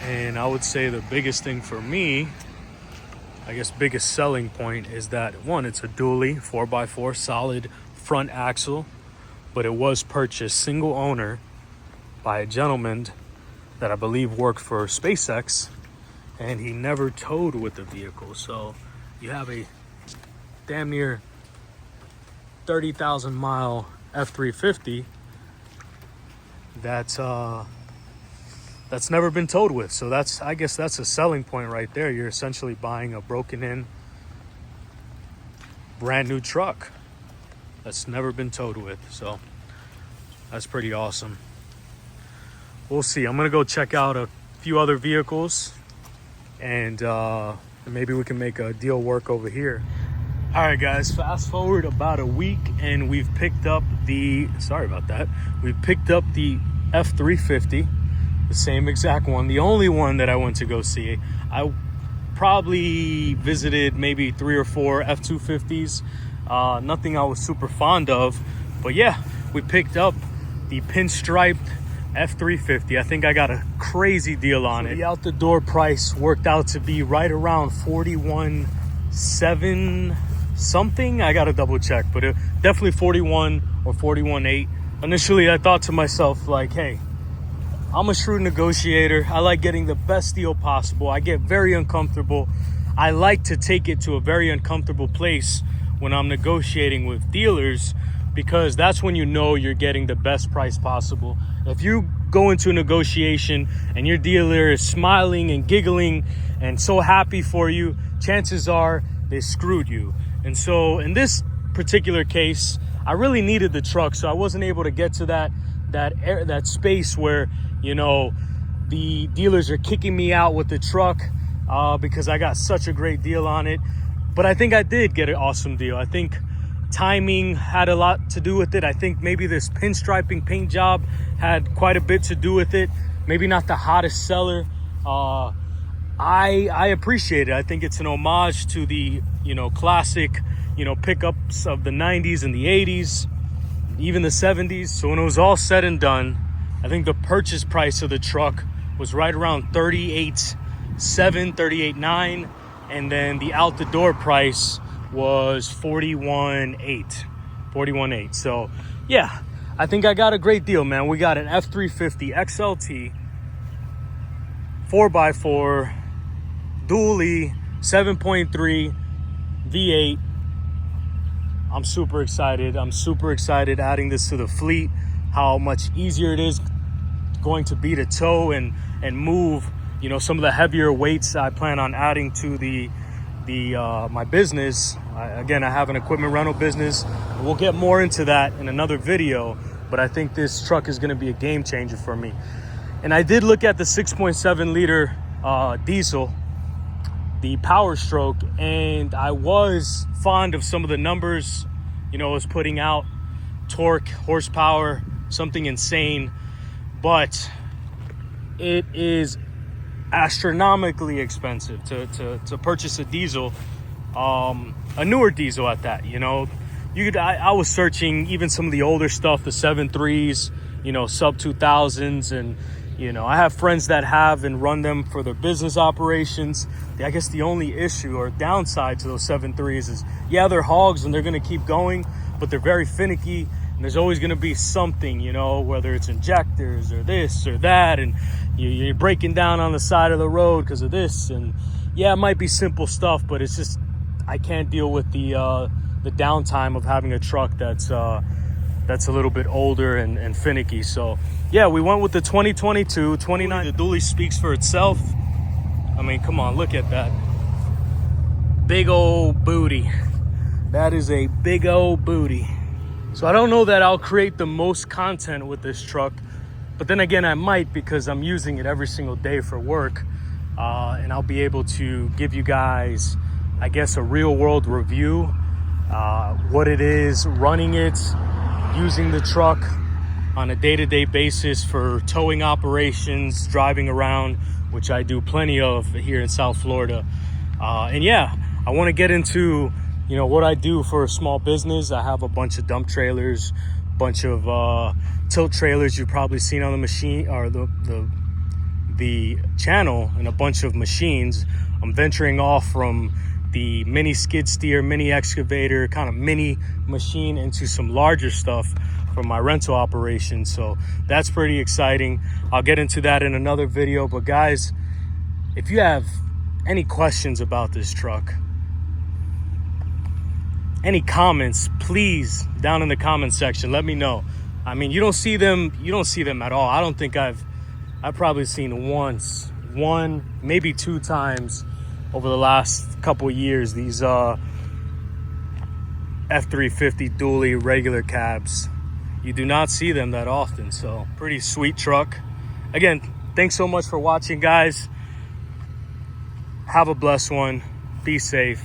And I would say the biggest thing for me, I guess biggest selling point, is that one, it's a dually 4x4 solid front axle, but it was purchased single owner by a gentleman that I believe worked for SpaceX, and he never towed with the vehicle. So you have a damn near 30,000 mile F350 that's never been towed with. So I guess that's a selling point right there. You're essentially buying a broken in brand new truck that's never been towed with. So that's pretty awesome. We'll see. I'm gonna go check out a few other vehicles, and maybe we can make a deal work over here. All right, guys, fast forward about a week, and we've picked up the, sorry about that, we picked up the F350, the same exact one, the only one that I went to go see. I probably visited maybe 3 or 4 F250s, nothing I was super fond of, but yeah, we picked up the pinstriped F350. I think I got a crazy deal on it. The out the door price worked out to be right around 41.7 something. I gotta double check, but it definitely 41 or 41.8. Initially I thought to myself, like, hey, I'm a shrewd negotiator. I like getting the best deal possible. I get very uncomfortable. I like to take it to a very uncomfortable place when I'm negotiating with dealers, because that's when you know you're getting the best price possible. If you go into a negotiation and your dealer is smiling and giggling and so happy for you, chances are they screwed you. And so in this particular case, I really needed the truck, so I wasn't able to get to that space where, you know, the dealers are kicking me out with the truck because I got such a great deal on it. But I think I did get an awesome deal. I think timing had a lot to do with it. I think maybe this pinstriping paint job had quite a bit to do with it. Maybe not the hottest seller. I appreciate it. I think it's an homage to the, you know, classic, you know, pickups of the 90s and the 80s, even the 70s. So when it was all said and done, I think the purchase price of the truck was right around 38.7, 38.9, and then the out the door price was 41.8. So yeah, I think I got a great deal, man. We got an F350 XLT 4x4 dually 7.3 V8. I'm super excited. I'm super excited adding this to the fleet. How much easier it is going to be to tow and move, you know, some of the heavier weights I plan on adding to my business. Again, I have an equipment rental business. We'll get more into that in another video, but I think this truck is going to be a game changer for me. And I did look at the 6.7 liter diesel, the Power Stroke, and I was fond of some of the numbers, you know, it was putting out torque, horsepower, something insane, but it is astronomically expensive to purchase a diesel, a newer diesel at that. You know, I was searching even some of the older stuff, the 7.3s, you know, sub 2000s, and you know, I have friends that have and run them for their business operations. I guess the only issue or downside to those 7.3s is, yeah, they're hogs and they're going to keep going, but they're very finicky, and there's always going to be something, you know, whether it's injectors or this or that, and you're breaking down on the side of the road because of this. And yeah, it might be simple stuff, but it's just, I can't deal with the downtime of having a truck that's a little bit older and finicky. So yeah, we went with the 2022 29. The dually speaks for itself. I mean, come on, look at that big old booty. That is a big old booty. So I don't know that I'll create the most content with this truck, but then again, I might, because I'm using it every single day for work, and I'll be able to give you guys, I guess, a real world review, what it is running it, using the truck on a day-to-day basis for towing operations, driving around, which I do plenty of here in South Florida. And yeah, I want to get into, you know, what I do for a small business. I have a bunch of dump trailers, bunch of tilt trailers you've probably seen on the machine, or the the channel and a bunch of machines. I'm venturing off from the mini skid steer, mini excavator, kind of mini machine into some larger stuff for my rental operation. So that's pretty exciting. I'll get into that in another video. But guys, if you have any questions about this truck, any comments, please, down in the comment section, let me know. I mean, you don't see them at all. I don't think I've probably seen one, maybe two times over the last couple of years, these F350 dually regular cabs. You do not see them that often. So pretty sweet truck. Again, thanks so much for watching, guys. Have a blessed one. Be safe.